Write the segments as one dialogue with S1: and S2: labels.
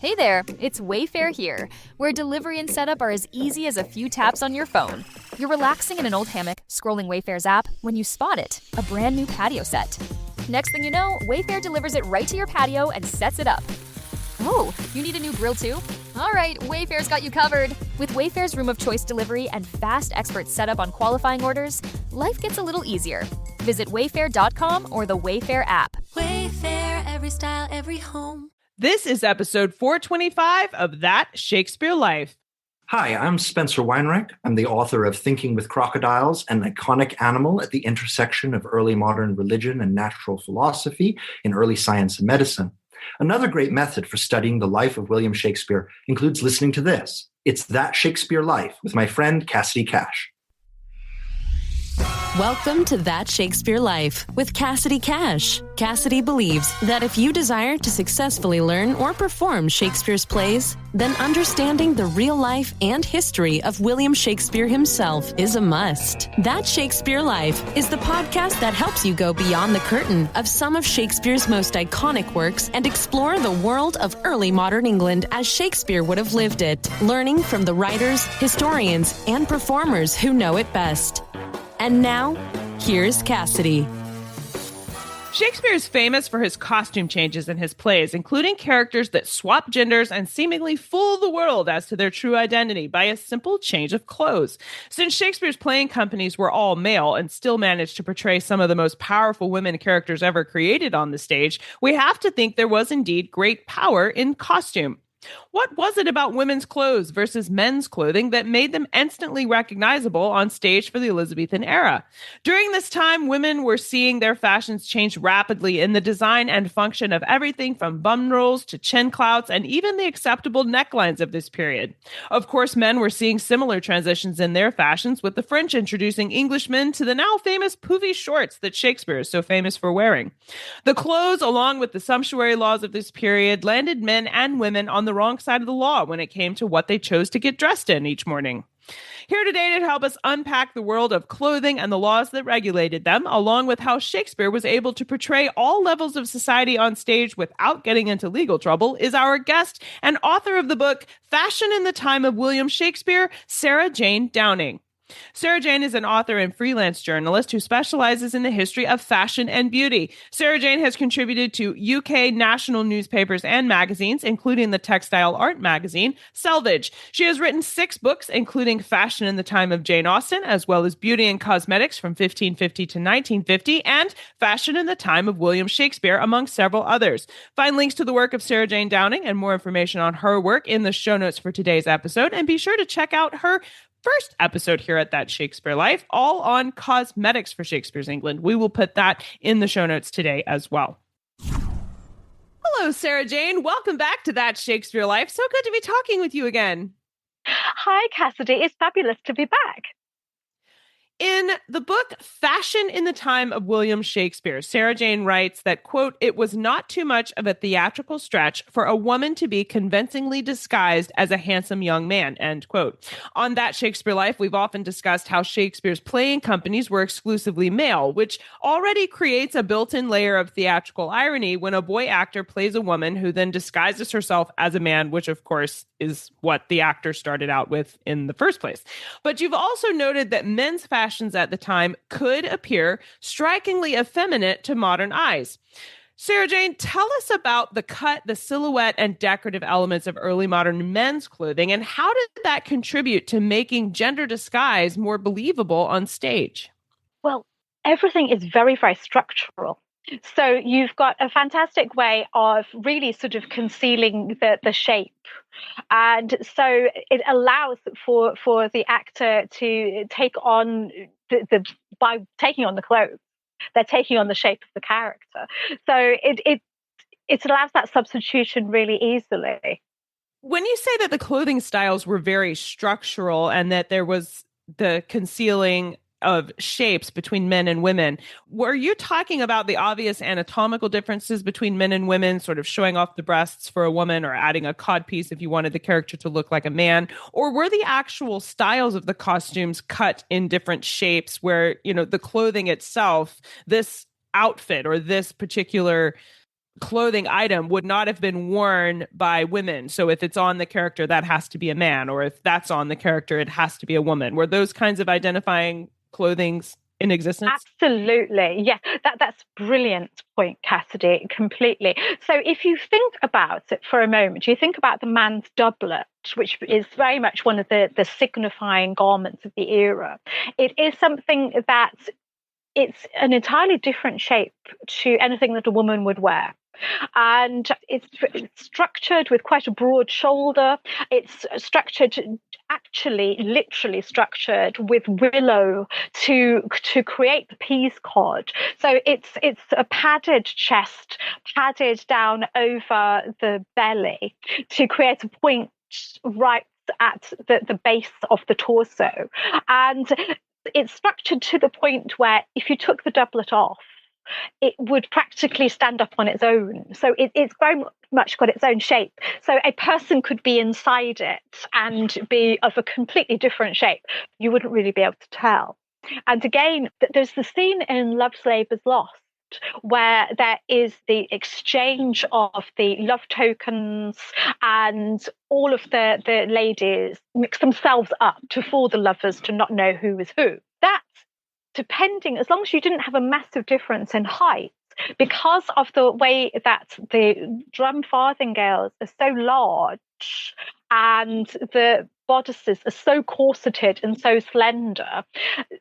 S1: Hey there, it's Wayfair here, where delivery and setup are as easy as a few taps on your phone. You're relaxing in an old hammock, scrolling Wayfair's app, when you spot it, a brand new patio set. Next thing you know, Wayfair delivers it right to your patio and sets it up. Oh, you need a new grill too? All right, Wayfair's got you covered. With Wayfair's Room of Choice delivery and fast expert setup on qualifying orders, life gets a little easier. Visit wayfair.com or the Wayfair app.
S2: Wayfair, every style, every home.
S3: This is episode 425 of That Shakespeare Life.
S4: Hi, I'm Spencer Weinreich. I'm the author of Thinking with Crocodiles, an iconic animal at the intersection of early modern religion and natural philosophy in early science and medicine. Another great method for studying the life of William Shakespeare includes listening to this. It's That Shakespeare Life with my friend Cassidy Cash.
S2: Welcome to That Shakespeare Life with Cassidy Cash. Cassidy believes that if you desire to successfully learn or perform Shakespeare's plays, then understanding the real life and history of William Shakespeare himself is a must. That Shakespeare Life is the podcast that helps you go beyond the curtain of some of Shakespeare's most iconic works and explore the world of early modern England as Shakespeare would have lived it, learning from the writers, historians, and performers who know it best. And now, here's Cassidy.
S3: Shakespeare is famous for his costume changes in his plays, including characters that swap genders and seemingly fool the world as to their true identity by a simple change of clothes. Since Shakespeare's playing companies were all male and still managed to portray some of the most powerful women characters ever created on the stage, we have to think there was indeed great power in costume. What was it about women's clothes versus men's clothing that made them instantly recognizable on stage for the Elizabethan era? During this time, women were seeing their fashions change rapidly in the design and function of everything from bum rolls to chin clouts and even the acceptable necklines of this period. Of course, men were seeing similar transitions in their fashions, with the French introducing Englishmen to the now famous poofy shorts that Shakespeare is so famous for wearing. The clothes, along with the sumptuary laws of this period, landed men and women on the wrong side of the law when it came to what they chose to get dressed in each morning. Here today to help us unpack the world of clothing and the laws that regulated them, along with how Shakespeare was able to portray all levels of society on stage without getting into legal trouble, is our guest and author of the book Fashion in the Time of William Shakespeare, Sarah Jane Downing. Sarah Jane is an author and freelance journalist who specializes in the history of fashion and beauty. Sarah Jane has contributed to UK national newspapers and magazines, including the textile art magazine, Selvage. She has written 6 books, including Fashion in the Time of Jane Austen, as well as Beauty and Cosmetics from 1550 to 1950, and Fashion in the Time of William Shakespeare, among several others. Find links to the work of Sarah Jane Downing and more information on her work in the show notes for today's episode, and be sure to check out her first episode here at That Shakespeare Life, all on cosmetics for Shakespeare's England. We will put that in the show notes today as well. Hello, Sarah Jane. Welcome back to That Shakespeare Life. So good to be talking with you again.
S5: Hi, Cassidy. It's fabulous to be back.
S3: In the book Fashion in the Time of William Shakespeare, Sarah Jane writes that, quote, "It was not too much of a theatrical stretch for a woman to be convincingly disguised as a handsome young man," end quote. On That Shakespeare Life, we've often discussed how Shakespeare's playing companies were exclusively male, which already creates a built-in layer of theatrical irony when a boy actor plays a woman who then disguises herself as a man, which of course is what the actor started out with in the first place. But you've also noted that men's fashions at the time could appear strikingly effeminate to modern eyes. Sarah Jane, tell us about the cut, the silhouette, and decorative elements of early modern men's clothing, and how did that contribute to making gender disguise more believable on stage?
S5: Well, everything is very, very structural. So you've got a fantastic way of really sort of concealing the shape. And so it allows for the actor to take on by taking on the clothes, they're taking on the shape of the character. So it allows that substitution really easily.
S3: When you say that the clothing styles were very structural and that there was the concealing of shapes between men and women, were you talking about the obvious anatomical differences between men and women, sort of showing off the breasts for a woman or adding a codpiece if you wanted the character to look like a man? Or were the actual styles of the costumes cut in different shapes where, you know, the clothing itself, this outfit or this particular clothing item would not have been worn by women. So if it's on the character, that has to be a man, or if that's on the character, it has to be a woman. Were those kinds of identifying clothings in existence?
S5: Absolutely. Yeah, that's brilliant point, Cassidy, completely. So if you think about it for a moment, you think about the man's doublet, which is very much one of the signifying garments of the era. It is something that it's an entirely different shape to anything that a woman would wear. And it's structured with quite a broad shoulder. It's structured, actually, literally structured with willow to create the peas cod. So it's a padded chest, padded down over the belly to create a point right at the base of the torso. And it's structured to the point where if you took the doublet off, it would practically stand up on its own. So it's very much got its own shape. So a person could be inside it and be of a completely different shape. You wouldn't really be able to tell. And again, there's the scene in Love's Labour's Lost where there is the exchange of the love tokens, and all of the ladies mix themselves up for the lovers to not know who is who. That's depending, as long as you didn't have a massive difference in height, because of the way that the drum farthingales are so large and the bodices are so corseted and so slender,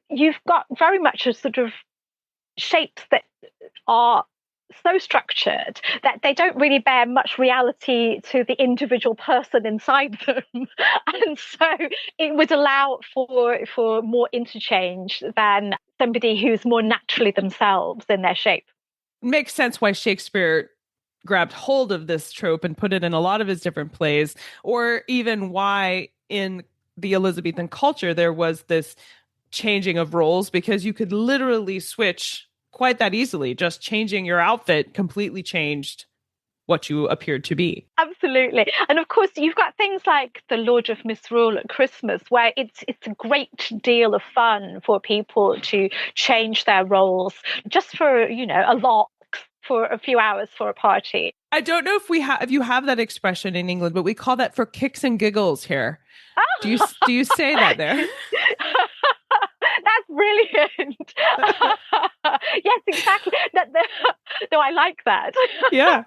S5: you've got very much a sort of shapes that are so structured that they don't really bear much reality to the individual person inside them. And so it would allow for more interchange than somebody who's more naturally themselves in their shape.
S3: Makes sense why Shakespeare grabbed hold of this trope and put it in a lot of his different plays, or even why in the Elizabethan culture there was this changing of roles, because you could literally switch quite that easily. Just changing your outfit completely changed what you appeared to be.
S5: Absolutely. And of course, you've got things like the Lord of Misrule at Christmas, where it's a great deal of fun for people to change their roles just for, a lark, for a few hours for a party.
S3: I don't know if you have that expression in England, but we call that for kicks and giggles here. Do you say that there?
S5: That's brilliant. Yes, exactly. No, I like that.
S3: Yeah.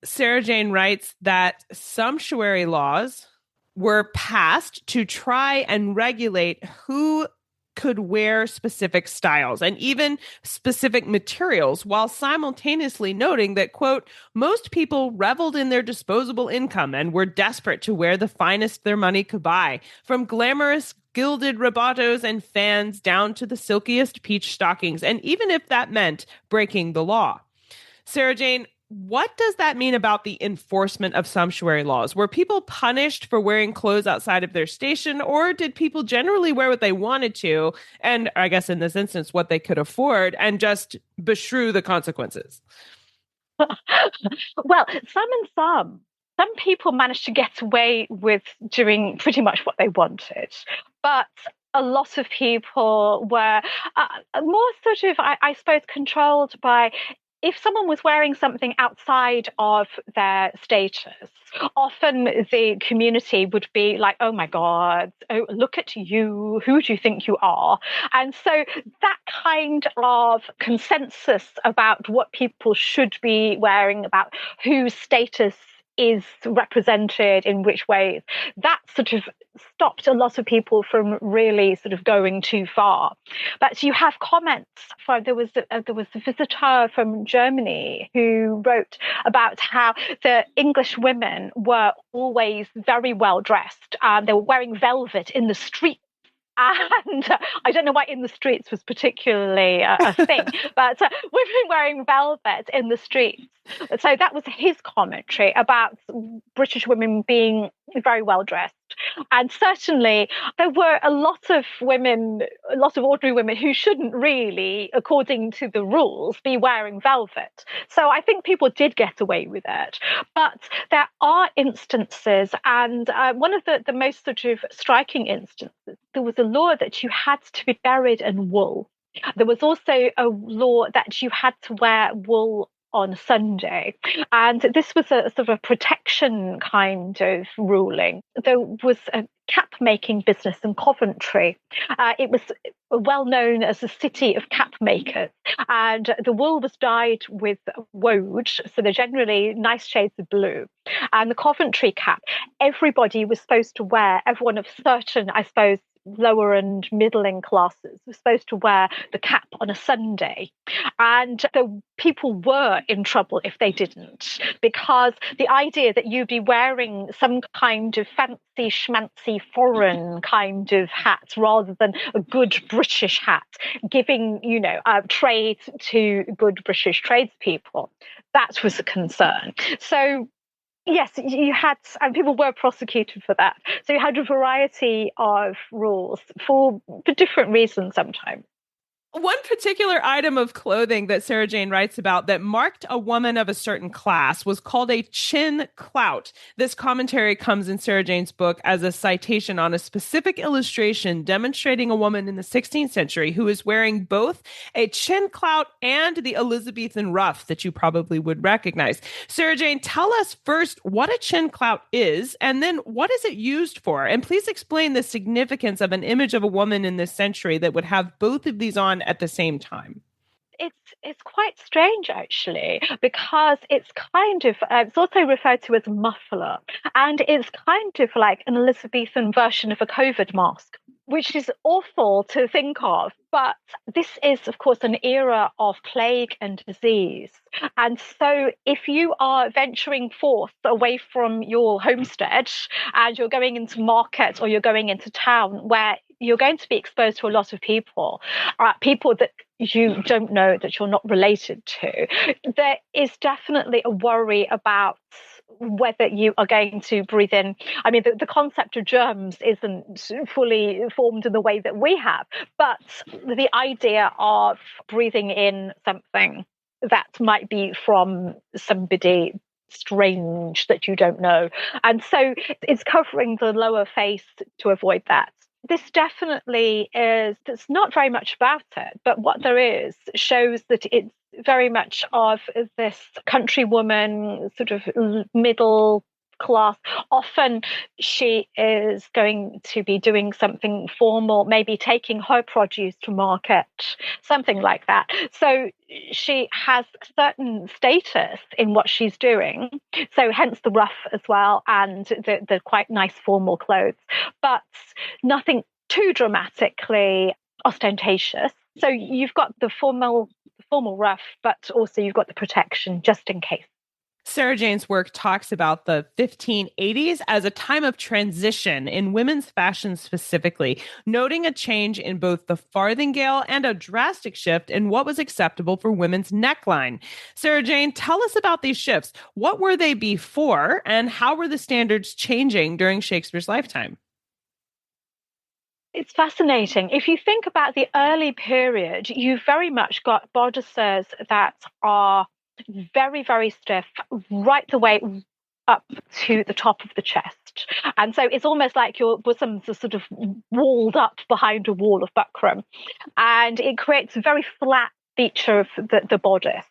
S3: Sarah Jane writes that sumptuary laws were passed to try and regulate who could wear specific styles and even specific materials, while simultaneously noting that, quote, most people reveled in their disposable income and were desperate to wear the finest their money could buy, from glamorous gilded rebottos and fans down to the silkiest peach stockings, and even if that meant breaking the law. Sarah Jane, what does that mean about the enforcement of sumptuary laws? Were people punished for wearing clothes outside of their station, or did people generally wear what they wanted to, and I guess in this instance, what they could afford, and just beshrew the consequences?
S5: Well, some and some. Some people managed to get away with doing pretty much what they wanted, but a lot of people were more sort of, I suppose, controlled by, if someone was wearing something outside of their status, often the community would be like, oh my God, oh, look at you, who do you think you are? And so that kind of consensus about what people should be wearing, about whose status is represented in which ways, that sort of stopped a lot of people from really sort of going too far. But you have comments from, there was a visitor from Germany who wrote about how the English women were always very well dressed. They were wearing velvet in the street. And I don't know why in the streets was particularly a thing, but women wearing velvet in the streets. So that was his commentary about British women being very well dressed. And certainly there were a lot of women, a lot of ordinary women who shouldn't really, according to the rules, be wearing velvet. So I think people did get away with it. But there are instances, and one of the most sort of striking instances, there was a law that you had to be buried in wool. There was also a law that you had to wear wool on Sunday. And this was a sort of a protection kind of ruling. There was a cap making business in Coventry. It was well known as the city of cap makers, and the wool was dyed with woad, so they're generally nice shades of blue. And the Coventry cap, everybody was supposed to wear, everyone of certain, I suppose, lower and middling classes were supposed to wear the cap on a Sunday. And the people were in trouble if they didn't, because the idea that you'd be wearing some kind of fancy schmancy foreign kind of hat rather than a good British hat, giving, trade to good British tradespeople, that was a concern. So yes, you had, and people were prosecuted for that. So you had a variety of rules for different reasons sometimes.
S3: One particular item of clothing that Sarah Jane writes about that marked a woman of a certain class was called a chin clout. This commentary comes in Sarah Jane's book as a citation on a specific illustration demonstrating a woman in the 16th century who is wearing both a chin clout and the Elizabethan ruff that you probably would recognize. Sarah Jane, tell us first what a chin clout is, and then what is it used for? And please explain the significance of an image of a woman in this century that would have both of these on at the same time.
S5: It's quite strange, actually, because it's kind of, it's also referred to as a muffler, and it's kind of like an Elizabethan version of a COVID mask, which is awful to think of. But this is, of course, an era of plague and disease. And so if you are venturing forth away from your homestead and you're going into market or you're going into town where you're going to be exposed to a lot of people that you don't know, that you're not related to, there is definitely a worry about whether you are going to breathe in. I mean, the concept of germs isn't fully formed in the way that we have, but the idea of breathing in something that might be from somebody strange that you don't know. And so it's covering the lower face to avoid that. This definitely is, there's not very much about it, but what there is shows that it's very much of this country woman, sort of middle class. Often she is going to be doing something formal, maybe taking her produce to market, something like that. So she has certain status in what she's doing. So hence the ruff as well, and the quite nice formal clothes, but nothing too dramatically ostentatious. So you've got the formal ruff, but also you've got the protection just in case.
S3: Sarah Jane's work talks about the 1580s as a time of transition in women's fashion specifically, noting a change in both the farthingale and a drastic shift in what was acceptable for women's neckline. Sarah Jane, tell us about these shifts. What were they before, and how were the standards changing during Shakespeare's lifetime?
S5: It's fascinating. If you think about the early period, you've very much got bodices that are very, very stiff, right the way up to the top of the chest. And so it's almost like your bosoms are sort of walled up behind a wall of buckram. And it creates a very flat feature of the bodice,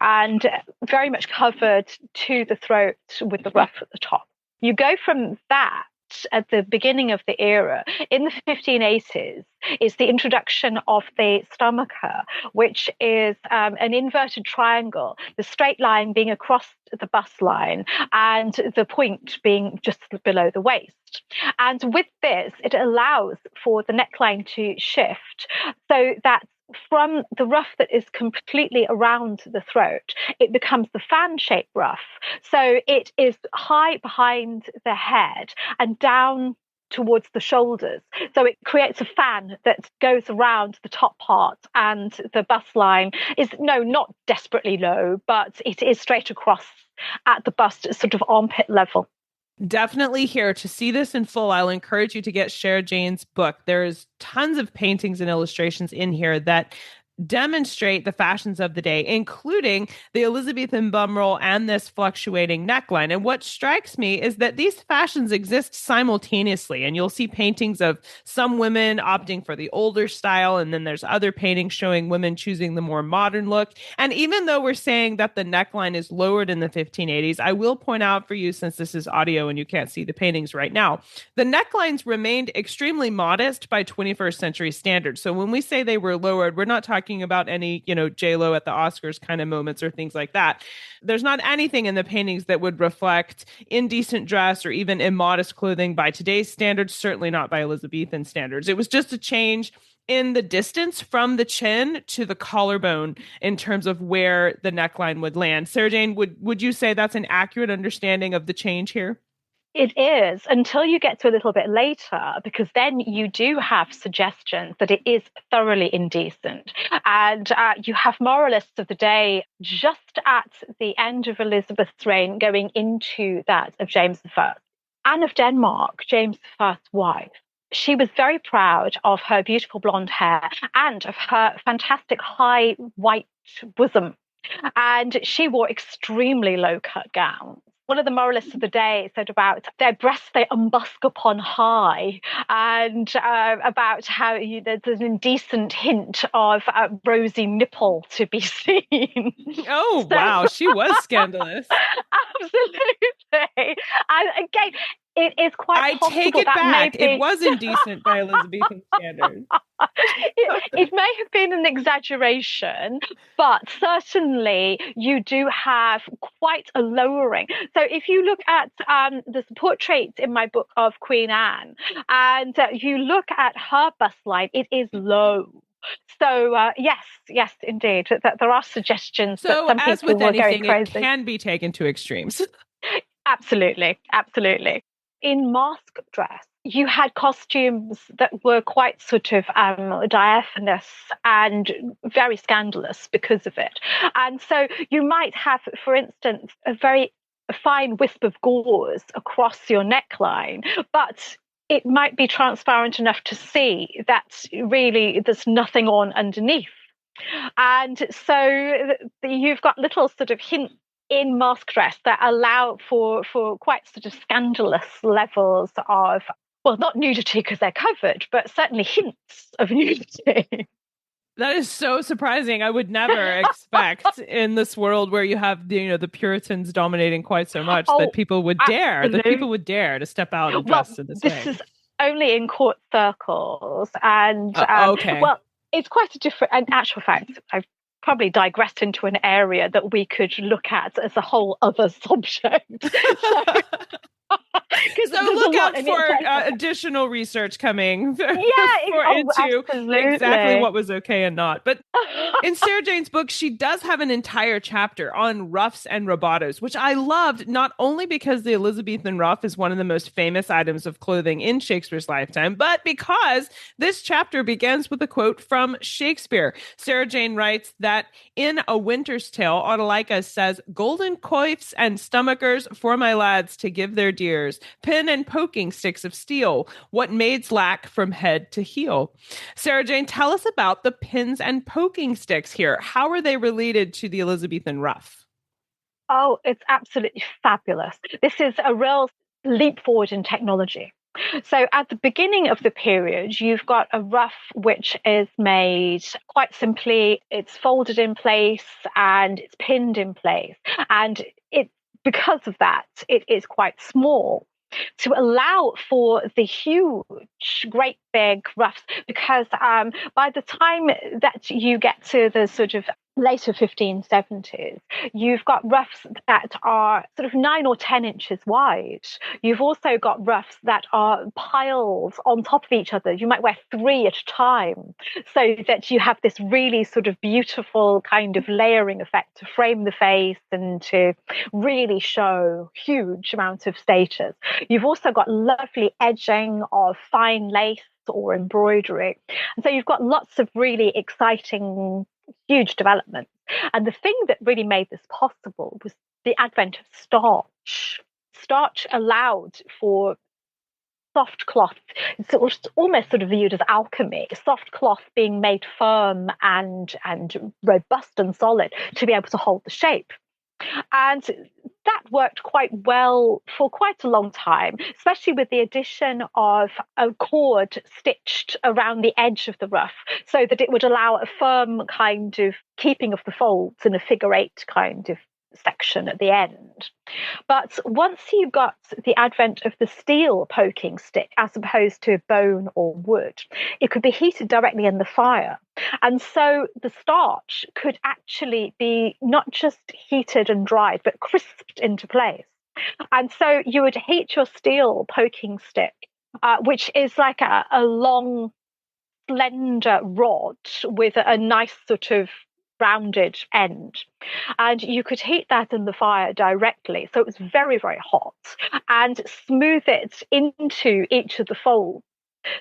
S5: and very much covered to the throat with the ruff at the top. You go from that at the beginning of the era, in the 1580s, is the introduction of the stomacher, which is an inverted triangle, the straight line being across the bust line and the point being just below the waist. And with this, it allows for the neckline to shift so that from the ruff that is completely around the throat, it becomes the fan-shaped ruff. So it is high behind the head and down towards the shoulders. So it creates a fan that goes around the top part, and the bust line is, not desperately low, but it is straight across at the bust, sort of armpit level.
S3: Definitely here. To see this in full, I'll encourage you to get Sarah Jane's book. There's tons of paintings and illustrations in here that demonstrate the fashions of the day, including the Elizabethan bum roll and this fluctuating neckline. And what strikes me is that these fashions exist simultaneously. And you'll see paintings of some women opting for the older style, and then there's other paintings showing women choosing the more modern look. And even though we're saying that the neckline is lowered in the 1580s, I will point out for you, since this is audio and you can't see the paintings right now, the necklines remained extremely modest by 21st century standards. So when we say they were lowered, we're not talking about any, J-Lo at the Oscars kind of moments or things like that. There's not anything in the paintings that would reflect indecent dress or even immodest clothing by today's standards, certainly not by Elizabethan standards. It was just a change in the distance from the chin to the collarbone in terms of where the neckline would land. Sarah Jane, would you say that's an accurate understanding of the change here?
S5: It is, until you get to a little bit later, because then you do have suggestions that it is thoroughly indecent. And you have moralists of the day just at the end of Elizabeth's reign going into that of James I. Anne of Denmark, James I's wife, she was very proud of her beautiful blonde hair and of her fantastic high white bosom. And she wore extremely low-cut gowns. One of the moralists of the day said about their breasts they unbusk upon high, and about how there's an indecent hint of a rosy nipple to be seen.
S3: Oh, so, wow. She was scandalous.
S5: Absolutely. And again, it is quite possible.
S3: I take it
S5: that
S3: back.
S5: Maybe...
S3: It was indecent by Elizabethan standards.
S5: It may have been an exaggeration, but certainly you do have quite a lowering. So if you look at the portraits in my book of Queen Anne, and you look at her bust line, it is low. So yes, indeed, that there are suggestions that some
S3: as
S5: people
S3: with
S5: were
S3: anything,
S5: going crazy.
S3: It can be taken to extremes.
S5: Absolutely. In masque dress, you had costumes that were quite sort of diaphanous and very scandalous because of it. And so you might have, for instance, a very fine wisp of gauze across your neckline, but it might be transparent enough to see that really there's nothing on underneath. And so you've got little sort of hints in masque dress that allow for quite sort of scandalous levels of, well, not nudity because they're covered, but certainly hints of nudity.
S3: That is so surprising. I would never expect in this world where you have the Puritans dominating quite so much that people would dare to step out and dress in this way.
S5: This is only in court circles, and
S3: okay.
S5: Well, it's quite a different. In actual fact, I've probably digressed into an area that we could look at as a whole other subject.
S3: So look out for additional research coming into
S5: absolutely.
S3: Exactly what was okay and not. But in Sarah Jane's book, she does have an entire chapter on ruffs and rebottos, which I loved, not only because the Elizabethan ruff is one of the most famous items of clothing in Shakespeare's lifetime, but because this chapter begins with a quote from Shakespeare. Sarah Jane writes that in A Winter's Tale, Autolycus says, "Golden coifs and stomachers for my lads to give their dears, pin and poking sticks of steel, what maids lack from head to heel." Sarah Jane, tell us about the pins and poking sticks here. How are they related to the Elizabethan ruff?
S5: Oh, it's absolutely fabulous. This is a real leap forward in technology. So at the beginning of the period, you've got a ruff which is made quite simply. It's folded in place and it's pinned in place. And because of that, it is quite small to allow for the huge, great big ruffs, because by the time that you get to the sort of later 1570s, you've got ruffs that are sort of 9 or 10 inches wide. You've also got ruffs that are piled on top of each other. You might wear 3 at a time, so that you have this really sort of beautiful kind of layering effect to frame the face and to really show huge amounts of status. You've also got lovely edging of fine lace or embroidery. And so you've got lots of really exciting, huge developments. And the thing that really made this possible was the advent of starch. Starch allowed for soft cloth. It's almost sort of viewed as alchemy. Soft cloth being made firm and robust and solid to be able to hold the shape. And that worked quite well for quite a long time, especially with the addition of a cord stitched around the edge of the ruff so that it would allow a firm kind of keeping of the folds in a figure eight kind of section at the end. But once you got the advent of the steel poking stick as opposed to bone or wood, it could be heated directly in the fire. And so the starch could actually be not just heated and dried, but crisped into place. And so you would heat your steel poking stick, which is like a long, slender rod with a nice sort of rounded end, and you could heat that in the fire directly, so it was very, very hot, and smooth it into each of the folds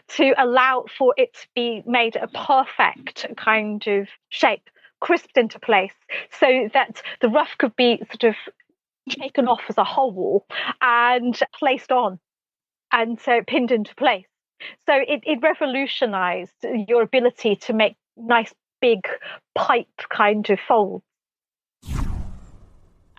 S5: to allow for it to be made a perfect kind of shape, crisped into place, so that the ruff could be sort of taken off as a whole and placed on, and so pinned into place. So it revolutionized your ability to make nice big pipe kind of folds.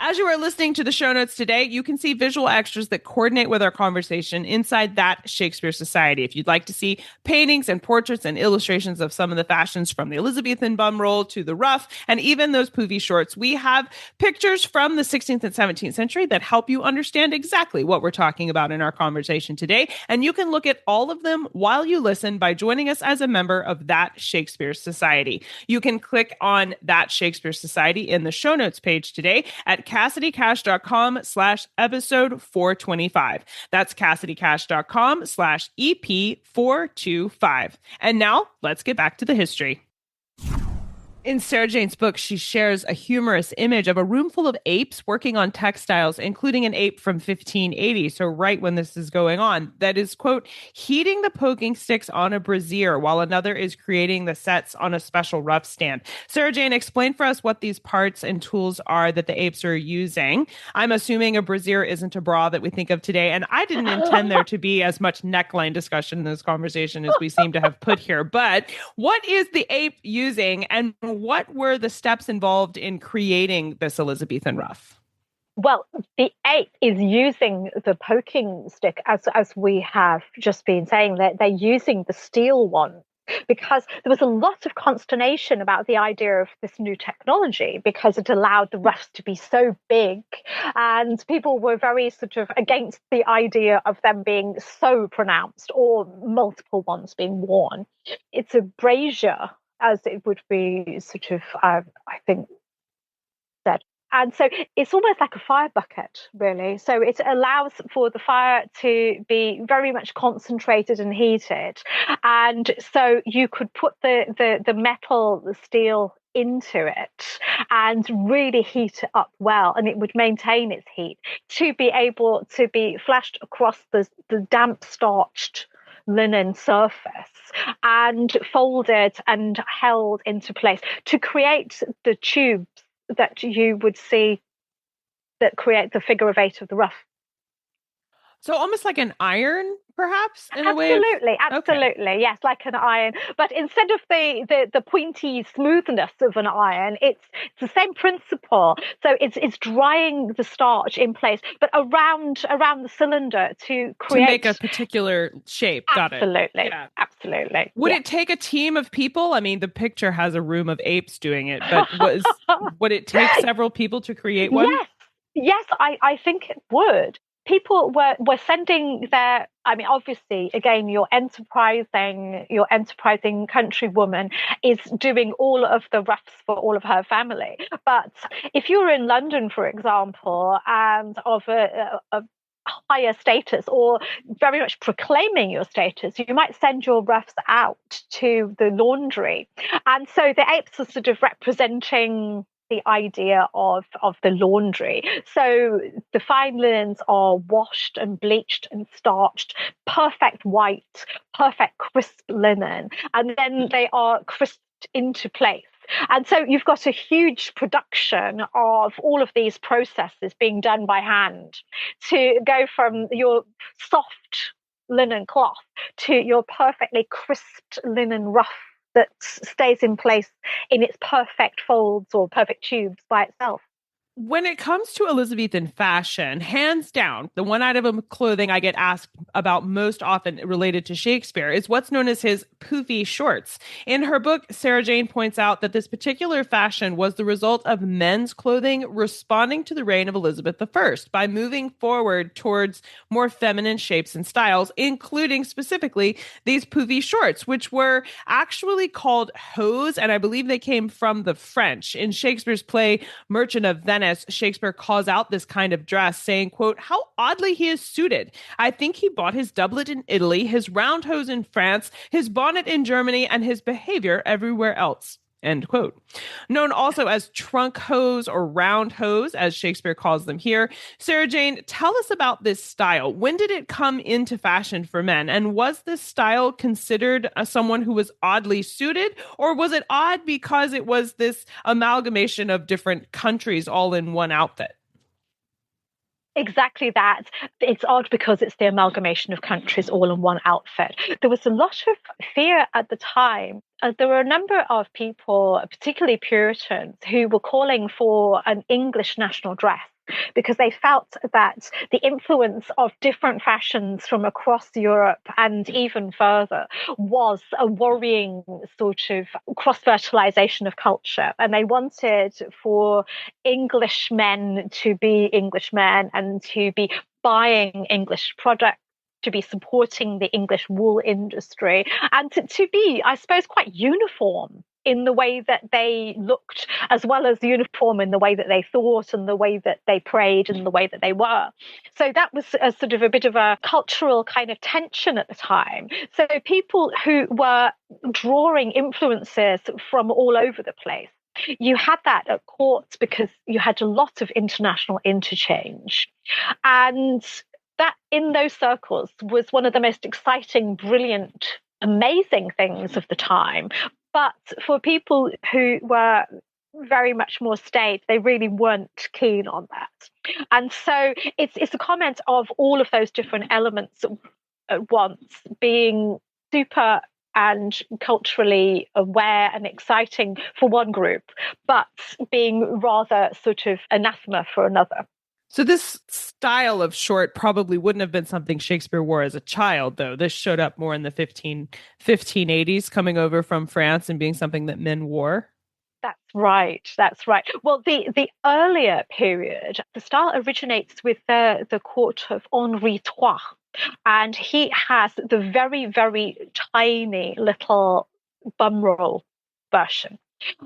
S3: As you are listening to the show notes today, you can see visual extras that coordinate with our conversation inside That Shakespeare Society. If you'd like to see paintings and portraits and illustrations of some of the fashions from the Elizabethan bum roll to the ruff, and even those poofy shorts, we have pictures from the 16th and 17th century that help you understand exactly what we're talking about in our conversation today. And you can look at all of them while you listen by joining us as a member of That Shakespeare Society. You can click on That Shakespeare Society in the show notes page today at CassidyCash.com/episode 425. That's CassidyCash.com/EP425. And now let's get back to the history. In Sarah Jane's book, she shares a humorous image of a room full of apes working on textiles, including an ape from 1580, so right when this is going on, that is, quote, heating the poking sticks on a brazier while another is creating the sets on a special ruff stand. Sarah Jane, explain for us what these parts and tools are that the apes are using. I'm assuming a brazier isn't a bra that we think of today, and I didn't intend there to be as much neckline discussion in this conversation as we seem to have put here, but what is the ape using, and what were the steps involved in creating this Elizabethan ruff?
S5: Well, the ape is using the poking stick, as we have just been saying, that they're using the steel one, because there was a lot of consternation about the idea of this new technology because it allowed the ruffs to be so big, and people were very sort of against the idea of them being so pronounced or multiple ones being worn. It's a brazier, as it would be sort of, I think, said. And so it's almost like a fire bucket, really. So it allows for the fire to be very much concentrated and heated. And so you could put the metal, the steel into it and really heat it up well, and it would maintain its heat to be able to be flashed across the damp, starched linen surface and folded and held into place to create the tubes that you would see that create the figure of eight of the ruff.
S3: So almost like an iron, perhaps, in a way?
S5: Absolutely,
S3: Okay.
S5: yes, like an iron. But instead of the pointy smoothness of an iron, it's the same principle. So it's drying the starch in place, but around the cylinder to create...
S3: To make a particular shape. Got it.
S5: Absolutely, yeah. Absolutely.
S3: Would it take a team of people? I mean, the picture has a room of apes doing it, but would it take several people to create one?
S5: Yes, I think it would. People were sending their, I mean, obviously, again, your enterprising countrywoman is doing all of the ruffs for all of her family. But if you were in London, for example, and of a higher status or very much proclaiming your status, you might send your ruffs out to the laundry. And so the apes are sort of representing the idea of the laundry. So the fine linens are washed and bleached and starched, perfect white, perfect crisp linen, and then they are crisped into place. And so you've got a huge production of all of these processes being done by hand to go from your soft linen cloth to your perfectly crisped linen ruff that stays in place in its perfect folds or perfect tubes by itself.
S3: When it comes to Elizabethan fashion, hands down, the one item of clothing I get asked about most often related to Shakespeare is what's known as his poofy shorts. In her book, Sarah Jane points out that this particular fashion was the result of men's clothing responding to the reign of Elizabeth I by moving forward towards more feminine shapes and styles, including specifically these poofy shorts, which were actually called hose, and I believe they came from the French. In Shakespeare's play, Merchant of Venice, Shakespeare calls out this kind of dress, saying, quote, "How oddly he is suited. I think he bought his doublet in Italy, his round hose in France, his bonnet in Germany, and his behavior everywhere else." End quote. Known also as trunk hose or round hose, as Shakespeare calls them here, Sarah Jane, tell us about this style. When did it come into fashion for men? And was this style considered someone who was oddly suited? Or was it odd because it was this amalgamation of different countries all in one outfit?
S5: Exactly that. It's odd because it's the amalgamation of countries all in one outfit. There was a lot of fear at the time. There were a number of people, particularly Puritans, who were calling for an English national dress because they felt that the influence of different fashions from across Europe and even further was a worrying sort of cross-fertilization of culture. And they wanted for English men to be English men and to be buying English products, to be supporting the English wool industry, and to be, I suppose, quite uniform in the way that they looked, as well as uniform in the way that they thought and the way that they prayed and the way that they were. So that was a sort of a bit of a cultural kind of tension at the time. So people who were drawing influences from all over the place. You had that at courts because you had a lot of international interchange. And that in those circles was one of the most exciting, brilliant, amazing things of the time. But for people who were very much more staid, they really weren't keen on that. And so it's a comment of all of those different elements at once being super and culturally aware and exciting for one group, but being rather sort of anathema for another.
S3: So this style of short probably wouldn't have been something Shakespeare wore as a child, though. This showed up more in the 1580s, coming over from France and being something that men wore.
S5: That's right. That's right. Well, the earlier period, the style originates with the court of Henri III, and he has the very, very tiny little bum roll version.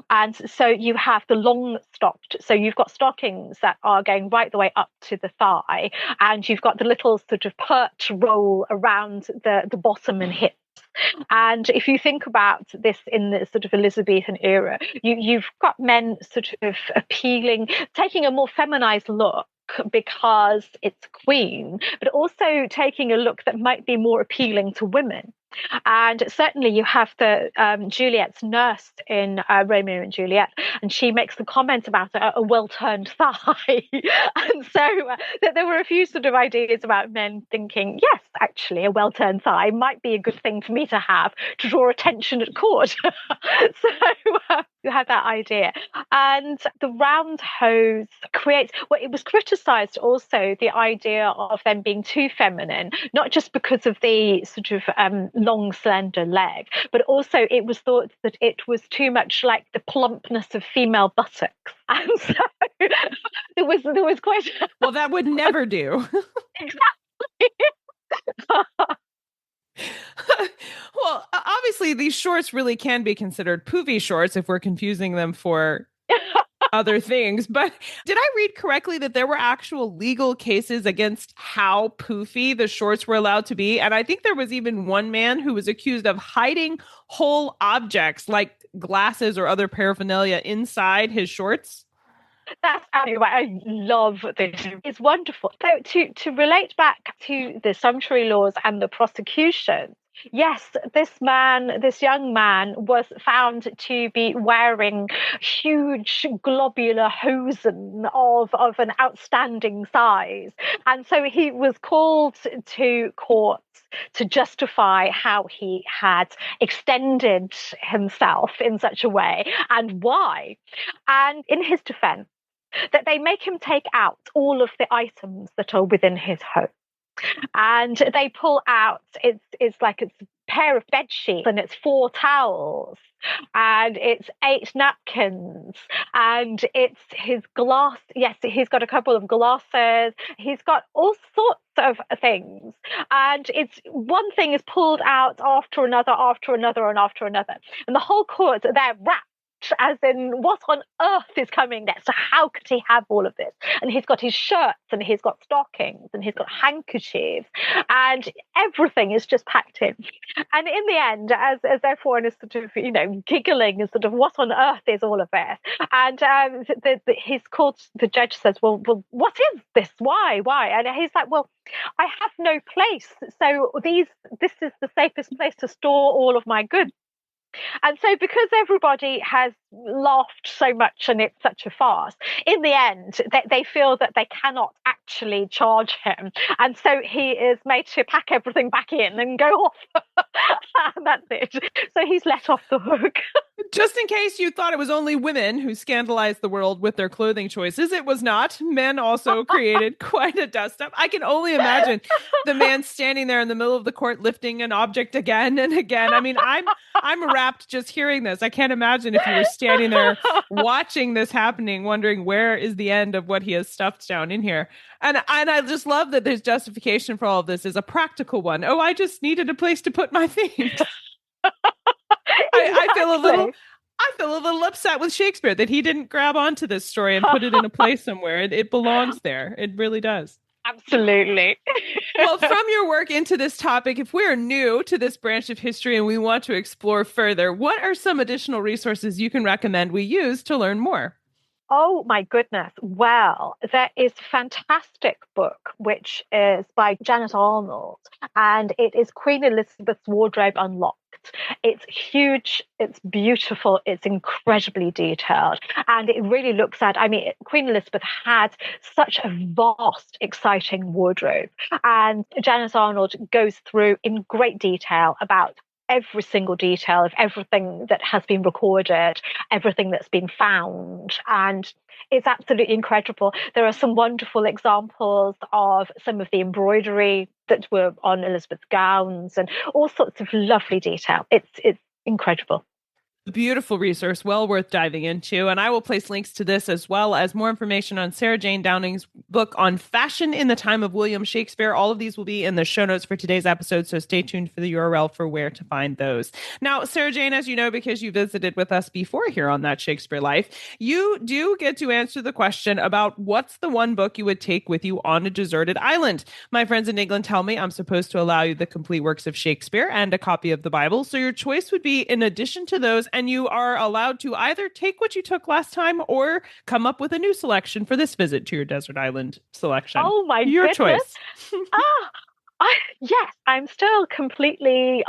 S5: And so you have the long stocked. So you've got stockings that are going right the way up to the thigh, and you've got the little sort of perch roll around the bottom and hips. And if you think about this in the sort of Elizabethan era, you've got men sort of appealing, taking a more feminized look because it's queen, but also taking a look that might be more appealing to women. And certainly you have the Juliet's nurse in Romeo and Juliet, and she makes the comment about a well-turned thigh. And so there were a few sort of ideas about men thinking, yes, actually, a well-turned thigh might be a good thing for me to have to draw attention at court. So you had that idea. And the round hose creates, well, it was criticized also, the idea of them being too feminine, not just because of the sort of long, slender leg, but also it was thought that it was too much like the plumpness of female buttocks. And so there was quite
S3: well, that would never do.
S5: Exactly.
S3: Well, obviously these shorts really can be considered poofy shorts if we're confusing them for other things. But did I read correctly that there were actual legal cases against how poofy the shorts were allowed to be? And I think there was even one man who was accused of hiding whole objects like glasses or other paraphernalia inside his shorts.
S5: That's absolutely right. I love this. It's wonderful. So to relate back to the sumptuary laws and the prosecution, Yes, this young man was found to be wearing huge globular hosen of an outstanding size. And so he was called to court to justify how he had extended himself in such a way and why. And in his defense, that they make him take out all of the items that are within his home. And they pull out, it's like it's a pair of bed sheets and it's 4 towels and it's 8 napkins and it's his glass. Yes, he's got a couple of glasses. He's got all sorts of things. And it's one thing is pulled out after another, after another, and after another. And the whole court, they're wrapped as in what on earth is coming next? How could he have all of this? And he's got his shirts and he's got stockings and he's got handkerchiefs and everything is just packed in. And in the end, as everyone is sort of, giggling and sort of what on earth is all of this? And the judge says, well, what is this? Why? And he's like, well, I have no place. So this is the safest place to store all of my goods. And so because everybody has laughed so much and it's such a farce, in the end, they feel that they cannot actually charge him. And so he is made to pack everything back in and go off. And that's it. So he's let off the hook.
S3: Just in case you thought it was only women who scandalized the world with their clothing choices, it was not. Men also created quite a dust-up. I can only imagine the man standing there in the middle of the court lifting an object again and again. I mean, I'm wrapped just hearing this. I can't imagine if you were standing there watching this happening, wondering where is the end of what he has stuffed down in here. And I just love that there's justification for all of this is a practical one. Oh, I just needed a place to put my things. I feel a little upset with Shakespeare that he didn't grab onto this story and put it in a place somewhere. It belongs there. It really does.
S5: Absolutely.
S3: Well, from your work into this topic, if we're new to this branch of history and we want to explore further, what are some additional resources you can recommend we use to learn more?
S5: Oh, my goodness. Well, there is a fantastic book, which is by Janet Arnold, and it is Queen Elizabeth's Wardrobe Unlocked. It's huge, it's beautiful, it's incredibly detailed, and it really looks at, Queen Elizabeth had such a vast, exciting wardrobe, and Janet Arnold goes through in great detail about every single detail of everything that has been recorded, everything that's been found. And it's absolutely incredible. There are some wonderful examples of some of the embroidery that were on Elizabeth's gowns and all sorts of lovely detail. It's incredible.
S3: Beautiful resource, well worth diving into. And I will place links to this as well as more information on Sarah Jane Downing's book on fashion in the time of William Shakespeare. All of these will be in the show notes for today's episode, so stay tuned for the URL for where to find those. Now, Sarah Jane, as you know, because you visited with us before here on That Shakespeare Life, you do get to answer the question about what's the one book you would take with you on a deserted island. My friends in England tell me I'm supposed to allow you the complete works of Shakespeare and a copy of the Bible, so your choice would be in addition to those, and you are allowed to either take what you took last time or come up with a new selection for this visit to your desert island selection.
S5: Oh my
S3: Your
S5: goodness.
S3: choice.
S5: Yes, I'm still completely,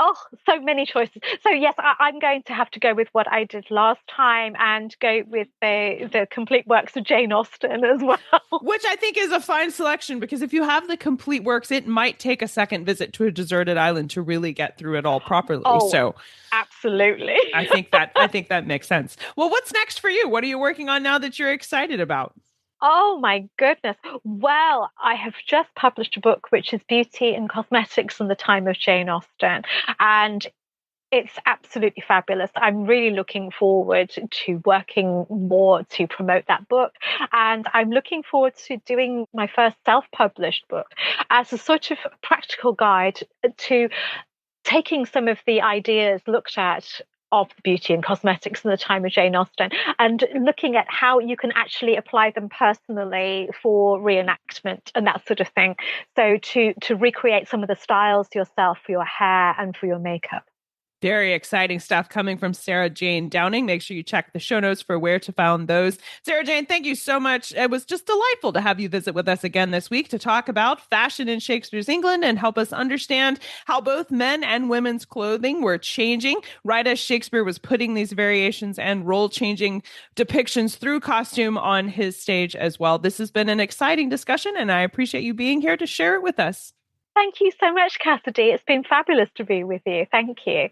S5: so many choices. So yes, I'm going to have to go with what I did last time and go with the complete works of Jane Austen as well.
S3: Which I think is a fine selection, because if you have the complete works, it might take a second visit to a deserted island to really get through it all properly. So
S5: absolutely.
S3: I think that makes sense. Well, what's next for you? What are you working on now that you're excited about?
S5: Oh my goodness. Well, I have just published a book, which is Beauty and Cosmetics in the Time of Jane Austen. And it's absolutely fabulous. I'm really looking forward to working more to promote that book. And I'm looking forward to doing my first self-published book as a sort of practical guide to taking some of the ideas looked at of beauty and cosmetics in the time of Jane Austen and looking at how you can actually apply them personally for reenactment and that sort of thing. So to recreate some of the styles yourself for your hair and for your makeup.
S3: Very exciting stuff coming from Sarah Jane Downing. Make sure you check the show notes for where to find those. Sarah Jane, thank you so much. It was just delightful to have you visit with us again this week to talk about fashion in Shakespeare's England and help us understand how both men and women's clothing were changing right as Shakespeare was putting these variations and role-changing depictions through costume on his stage as well. This has been an exciting discussion, and I appreciate you being here to share it with us.
S5: Thank you so much, Cassidy. It's been fabulous to be with you. Thank you.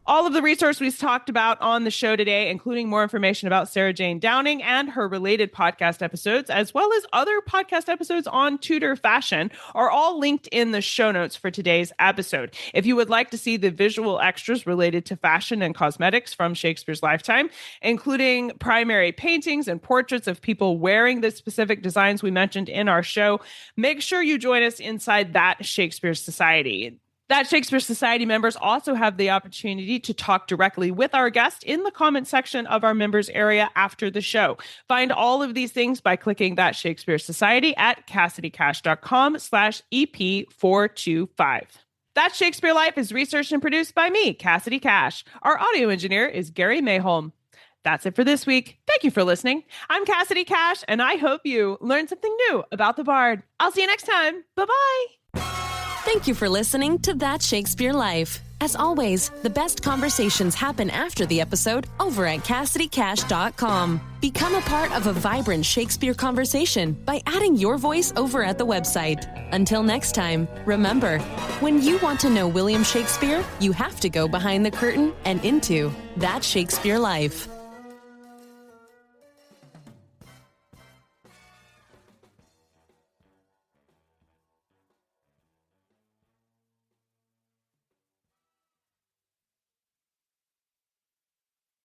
S3: All of the resources we've talked about on the show today, including more information about Sarah Jane Downing and her related podcast episodes, as well as other podcast episodes on Tudor fashion, are all linked in the show notes for today's episode. If you would like to see the visual extras related to fashion and cosmetics from Shakespeare's lifetime, including primary paintings and portraits of people wearing the specific designs we mentioned in our show, make sure you join us inside That Shakespeare Society. That Shakespeare Society members also have the opportunity to talk directly with our guest in the comment section of our members area after the show. Find all of these things by clicking That Shakespeare Society at CassidyCash.com/EP425. That Shakespeare Life is researched and produced by me, Cassidy Cash. Our audio engineer is Gary Mayholm. That's it for this week. Thank you for listening. I'm Cassidy Cash, and I hope you learned something new about the Bard. I'll see you next time. Bye-bye.
S2: Thank you for listening to That Shakespeare Life. As always, the best conversations happen after the episode over at CassidyCash.com. Become a part of a vibrant Shakespeare conversation by adding your voice over at the website. Until next time, remember, when you want to know William Shakespeare, you have to go behind the curtain and into That Shakespeare Life.